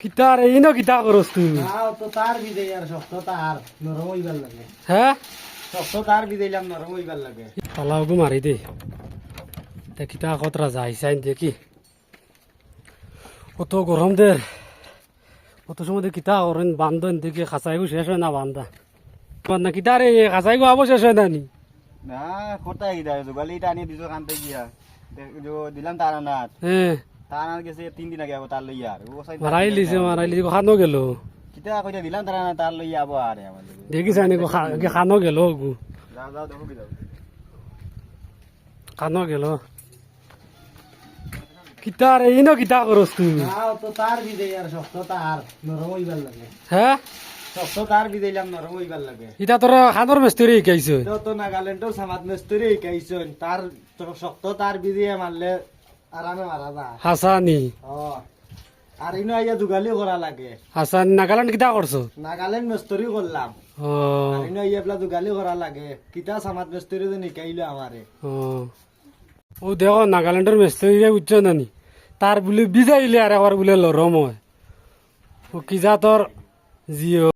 কিতার এই ন কিতা করস তুই? তো তার বিদে আর শক্ত তার নরম হইবার লাগে। হ্যাঁ শক্ত তার বিদেলাম নরম হইবার লাগে। পালাওগু মারি দে তা কিতা কতরা যাই চাই দেখি কত গরম দে কত সময় দিয়ে কিতা করেন বান্ধন দেখি খাঁচাইগু শেষ হয় না বান্ধা না কিতা রে খাঁচাইগু আবো শেষ হয় না নি না কোথায় গিয়া যোগালি এটা আনিয়ে দিছো কানতে গিয়া দিলাম তার আনাত হ্যাঁ তার আনাত গেছে 3 দিন আগে আবো তার লইয়া আর মারাই লিছে খানো গেল কিতা কইয়া দিলাম তার আনাত তার লইয়া আবো আরে আমার দেখি চাইনি খানো গেল গু যাও যাও দেখো কি যাও খানো গেল কিতা রে এই ন কিতা করস তুই? তো তার বিদে আর শক্ত তার নরম হইবার লাগে। হ্যাঁ শক্ত তার বিদেলাম নরম হইবার লাগে। ইটা তোর খানোর মিস্ত্রি শিকাইছে তো নাগাল্যান্ডের সামাদ মিস্ত্রি শিকাইছেন তার শক্ত তার বিদিয়ে মারলে আরামে মারা যায়। হাসানি আর ইনো আইয়া দুগালি করা লাগে। হাসানি নাগাল্যান্ড কিতা করছো? নাগাল্যান্ড মিস্ত্রি করলাম ও আর ইনো আইয়া পেলা দুগালি করা লাগে। কিতা সামাদ মিস্ত্রি যে নিকাইলো আমারে। ও দেখো নাগাল্যান্ডের মিস্ত্রি বুঝছো নানি তার বলে বিজাইলে আর একবার বলে লরম হয় ও কি যা তোর জিও